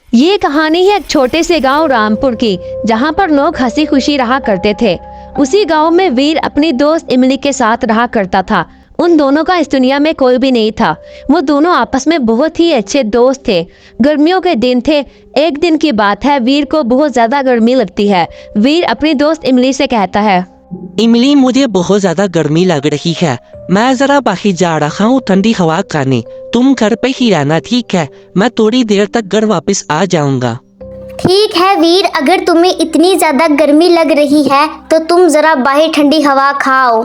ये कहानी है एक छोटे से गांव रामपुर की, जहां पर लोग हंसी खुशी रहा करते थे। उसी गांव में वीर अपनी दोस्त इमली के साथ रहा करता था। उन दोनों का इस दुनिया में कोई भी नहीं था। वो दोनों आपस में बहुत ही अच्छे दोस्त थे। गर्मियों के दिन थे। एक दिन की बात है, वीर को बहुत ज्यादा गर्मी लगती है। वीर अपनी दोस्त इमली से कहता है, इमली, मुझे बहुत ज्यादा गर्मी लग रही है। मैं जरा बाहर जा रहा हूँ ठंडी हवा खाने। तुम घर पे ही रहना, ठीक है? मैं थोड़ी देर तक घर वापस आ जाऊंगा। ठीक है वीर, अगर तुम्हें इतनी ज्यादा गर्मी लग रही है तो तुम जरा बाहर ठंडी हवा खाओ।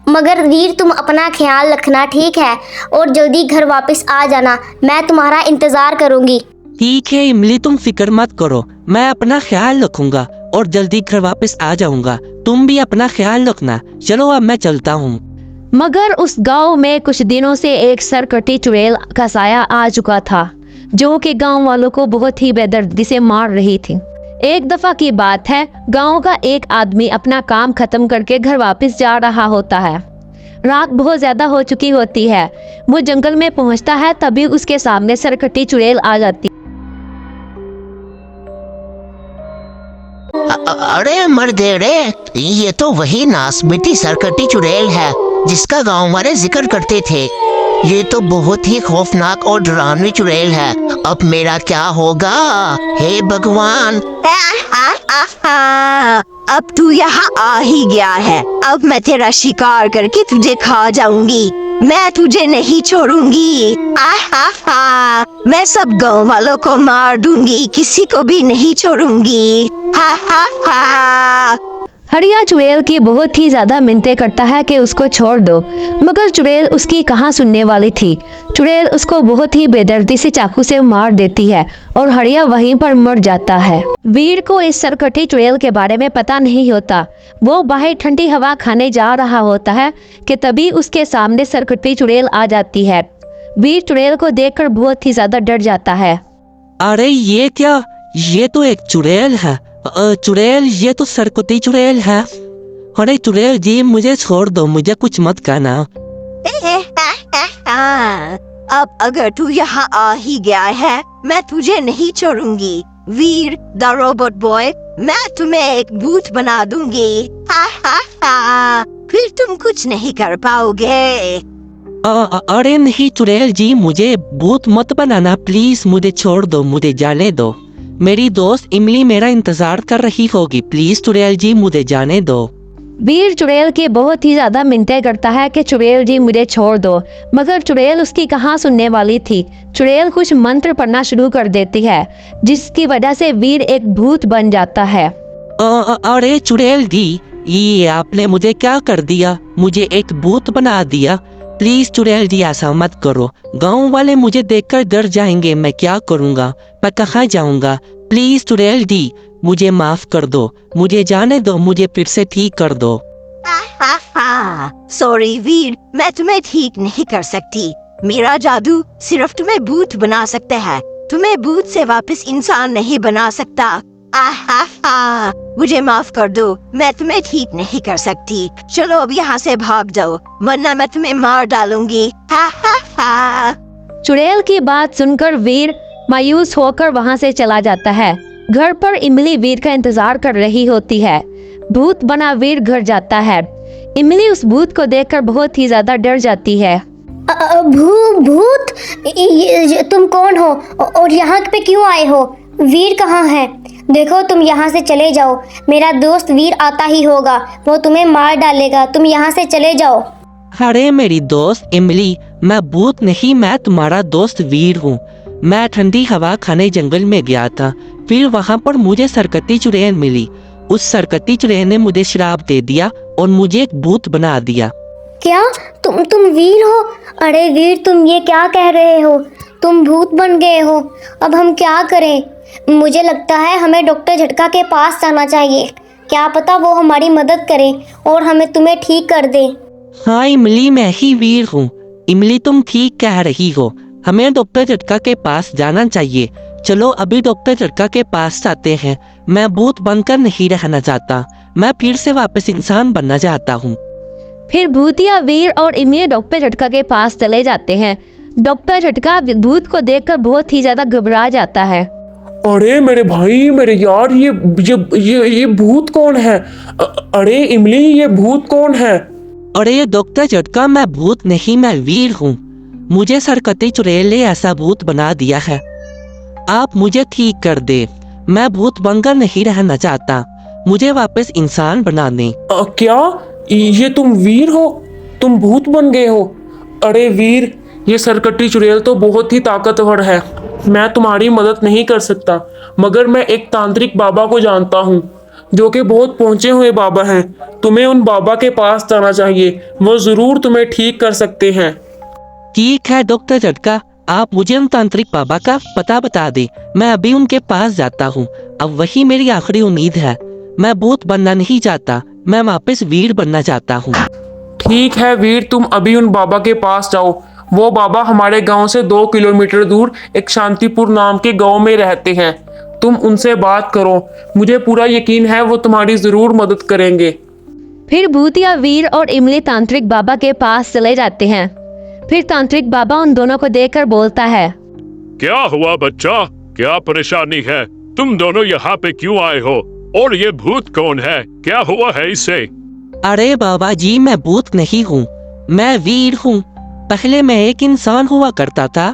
मगर वीर, तुम अपना ख्याल रखना, ठीक है? और जल्दी घर वापस आ जाना, मैं तुम्हारा इंतजार करूंगी। ठीक है इमली, तुम फिक्र मत करो, मैं अपना ख्याल रखूंगा और जल्दी घर वापस आ जाऊंगा। तुम भी अपना ख्याल रखना। चलो अब मैं चलता हूँ। मगर उस गांव में कुछ दिनों से एक सरकटी चुड़ैल का साया आ चुका था, जो कि गांव वालों को बहुत ही बेदर्दी से मार रही थी। एक दफा की बात है, गांव का एक आदमी अपना काम खत्म करके घर वापस जा रहा होता है। रात बहुत ज्यादा हो चुकी होती है। वो जंगल में पहुंचता है, तभी उसके सामने सरकटी चुड़ैल आ जाती। अरे मर्दे रे, ये तो वही नासमिती सरकटी चुड़ैल है जिसका गांव वाले जिक्र करते थे। ये तो बहुत ही खौफनाक और डरावनी चुड़ैल है। अब मेरा क्या होगा? हे भगवान! अब तू यहाँ आ ही गया है। अब मैं तेरा शिकार करके तुझे खा जाऊंगी। मैं तुझे नहीं छोड़ूंगी। मैं सब गांव वालों को मार दूंगी, किसी को भी नहीं छोड़ूंगी। हरिया चुड़ैल की बहुत ही ज्यादा मिन्नतें करता है कि उसको छोड़ दो, मगर चुड़ैल उसकी कहाँ सुनने वाली थी। चुड़ैल उसको बहुत ही बेदर्दी से चाकू से मार देती है और हरिया वहीं पर मर जाता है। वीर को इस सरकटी चुड़ैल के बारे में पता नहीं होता। वो बाहर ठंडी हवा खाने जा रहा होता है कि तभी उसके सामने सरकटी चुड़ैल आ जाती है। वीर चुड़ैल को देखकर बहुत ही ज्यादा डर जाता है। अरे ये क्या? ये तो एक चुड़ैल है। चुड़ैल, ये तो सरकटी चुड़ैल है। अरे चुड़ैल जी, मुझे छोड़ दो, मुझे कुछ मत कहना। अब अगर तू यहाँ आ ही गया है, मैं तुझे नहीं छोड़ूंगी। वीर द रोबोट बॉय, मैं तुम्हें एक भूत बना दूंगी। फिर तुम कुछ नहीं कर पाओगे। अरे नहीं चुड़ैल जी, मुझे भूत मत बनाना प्लीज। मुझे छोड़ दो, मुझे जाने दो। मेरी दोस्त इमली मेरा इंतजार कर रही होगी। प्लीज चुड़ैल जी, मुझे जाने दो। वीर चुड़ैल की बहुत ही ज्यादा मिन्नतें करता है कि चुड़ैल जी मुझे छोड़ दो, मगर चुड़ैल उसकी कहाँ सुनने वाली थी। चुड़ैल कुछ मंत्र पढ़ना शुरू कर देती है, जिसकी वजह से वीर एक भूत बन जाता है। अरे चुड़ैल जी, ये आपने मुझे क्या कर दिया? मुझे एक भूत बना दिया। प्लीज चुड़ैल जी, ऐसा मत करो। गांव वाले मुझे देखकर डर जाएंगे। मैं क्या करूँगा? मैं कहाँ जाऊँगा? प्लीज चुड़ैल जी, मुझे माफ कर दो, मुझे जाने दो, मुझे फिर से ठीक कर दो। सॉरी वीर, मैं तुम्हें ठीक नहीं कर सकती। मेरा जादू सिर्फ तुम्हें भूत बना सकता है। तुम्हें भूत से वापस इंसान नहीं बना सकता। मुझे माफ कर दो, मैं तुम्हें ठीक नहीं कर सकती। चलो अब यहाँ से भाग जाओ, वरना मैं तुम्हें मार डालूंगी। चुड़ैल की बात सुनकर वीर मायूस होकर वहाँ से चला जाता है। घर पर इमली वीर का इंतजार कर रही होती है। भूत बना वीर घर जाता है। इमली उस भूत को देखकर बहुत ही ज्यादा डर जाती है। भूत, तुम कौन हो और यहाँ पे क्यों आए हो? वीर कहाँ है? देखो, तुम यहाँ से चले जाओ। मेरा दोस्त वीर आता ही होगा, वो तुम्हें मार डालेगा। तुम यहाँ से चले जाओ। अरे मेरी दोस्त इमली, मैं भूत नहीं, मैं तुम्हारा दोस्त वीर हूँ। मैं ठंडी हवा खाने जंगल में गया था। फिर वहाँ पर मुझे सरकती चुड़ैल मिली। उस सरकती चुड़ैल ने मुझे श्राप दे दिया और मुझे एक भूत बना दिया। क्या तुम वीर हो? अरे वीर, तुम ये क्या कह रहे हो? तुम भूत बन गए हो। अब हम क्या करें? मुझे लगता है हमें डॉक्टर झटका के पास जाना चाहिए। क्या पता वो हमारी मदद करे और हमें तुम्हें ठीक कर दे। हाँ इमली, मैं ही वीर हूँ। इमली, तुम ठीक कह रही हो। हमें डॉक्टर झटका के पास जाना चाहिए। चलो अभी डॉक्टर झटका के पास जाते हैं। मैं भूत बनकर नहीं रहना चाहता, मैं फिर से वापस इंसान बनना चाहता हूँ। फिर भूतिया वीर और इमली डॉक्टर झटका के पास चले जाते हैं। डॉक्टर झटका भूत को देखकर बहुत ही ज्यादा घबरा जाता है। अरे मेरे भाई, मेरे यार, ये भूत कौन है? अरे इमली, ये भूत कौन है? अरे डॉक्टर झटका, मैं भूत नहीं, मैं वीर हूँ। मुझे सरकती चुड़ैल ने ऐसा भूत बना दिया है। आप मुझे ठीक कर दे। मैं भूत बनकर नहीं रहना चाहता, मुझे वापस इंसान बना दे। क्या ये तुम वीर हो? तुम भूत बन गए हो? अरे वीर, ये सरकटी चुड़ैल तो बहुत ही ताकतवर है। मैं तुम्हारी मदद नहीं कर सकता, मगर मैं एक तांत्रिक बाबा को जानता हूँ जो कि बहुत पहुंचे हुए बाबा हैं। तुम्हें उन बाबा के पास जाना चाहिए, वो जरूर तुम्हें ठीक कर सकते हैं। ठीक है डॉक्टर झटका, आप मुझे उन तांत्रिक बाबा का पता बता दे, मैं अभी उनके पास जाता हूँ। अब वही मेरी आखिरी उम्मीद है। मैं भूत बनना नहीं चाहता, मैं वापस वीर बनना चाहता हूँ। ठीक है वीर, तुम अभी उन बाबा के पास जाओ। वो बाबा हमारे गांव से 2 किलोमीटर दूर एक शांतिपुर नाम के गांव में रहते हैं। तुम उनसे बात करो, मुझे पूरा यकीन है वो तुम्हारी जरूर मदद करेंगे। फिर भूतिया वीर और इमली तांत्रिक बाबा के पास चले जाते हैं। फिर तांत्रिक बाबा उन दोनों को देखकर बोलता है, क्या हुआ बच्चा, क्या परेशानी है? तुम दोनों यहाँ पे क्यों आए हो? और ये भूत कौन है? क्या हुआ है इसे? अरे बाबा जी, मैं भूत नहीं हूँ, मैं वीर हूँ। पहले मैं एक इंसान हुआ करता था।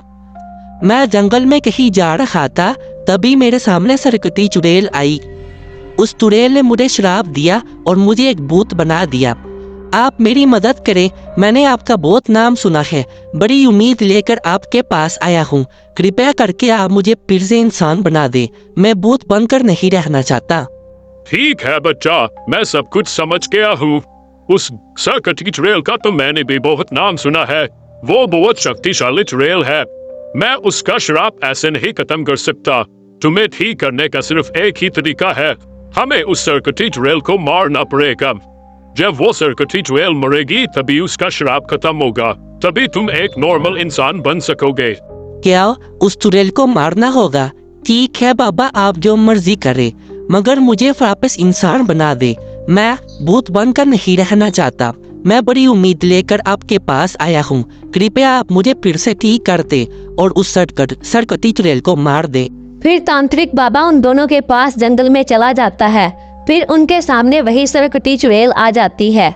मैं जंगल में कहीं जा रहा था, तभी मेरे सामने सरकती चुड़ैल आई। उस चुड़ैल ने मुझे श्राप दिया और मुझे एक भूत बना दिया। आप मेरी मदद करें, मैंने आपका बहुत नाम सुना है, बड़ी उम्मीद लेकर आपके पास आया हूँ। कृपया करके आप मुझे फिर से इंसान बना दे, मैं भूत बनकर नहीं रहना चाहता। ठीक है बच्चा, मैं सब कुछ समझ गया हूँ। उस सरकटी चुड़ैल का तो मैंने भी बहुत नाम सुना है। वो बहुत शक्तिशाली चुड़ैल है। मैं उसका श्राप ऐसे नहीं खत्म कर सकता। तुम्हें ठीक करने का सिर्फ एक ही तरीका है, हमें उस सरकटी चुड़ैल को मारना पड़ेगा। जब वो सरकटी चुड़ैल मरेगी तभी उसका श्राप खत्म होगा, तभी तुम एक नॉर्मल इंसान बन सकोगे। क्या उस चुड़ैल को मारना होगा? ठीक है बाबा, आप जो मर्जी करें, मगर मुझे वापस इंसान बना दे। मैं भूत बनकर नहीं रहना चाहता। मैं बड़ी उम्मीद लेकर आपके पास आया हूँ, कृपया आप मुझे फिर से ठीक कर दे और उस सरकती चुड़ैल को मार दे। फिर तांत्रिक बाबा उन दोनों के पास जंगल में चला जाता है। फिर उनके सामने वही सरकटी चुड़ैल आ जाती है।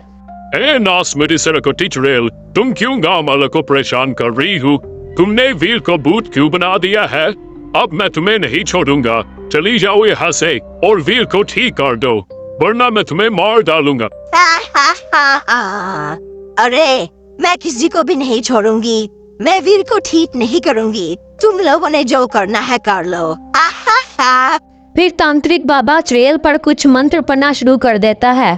ए नास मेरी सरकटी चुड़ैल, तुम क्यों गांव वालों को परेशान कर रही हो? तुमने वीर को भूत क्यों बना दिया है? अब मैं तुम्हें नहीं छोड़ूंगा। चली जाओ यहाँ से और वीर को ठीक कर दो, वरना मैं तुम्हें मार डालूंगा। अरे मैं किसी को भी नहीं छोड़ूंगी, मैं वीर को ठीक नहीं करूंगी। तुम लोगों ने जो करना है कर लो। फिर तांत्रिक बाबा चुड़ैल पर कुछ मंत्र पढ़ना शुरू कर देता है।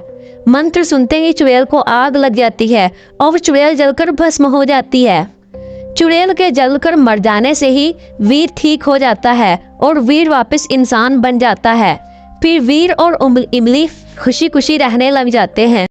मंत्र सुनते ही चुड़ैल को आग लग जाती है और चुड़ैल जलकर भस्म हो जाती है। चुड़ैल के जलकर मर जाने से ही वीर ठीक हो जाता है और वीर वापस इंसान बन जाता है। फिर वीर और इमली खुशी खुशी रहने लग जाते हैं।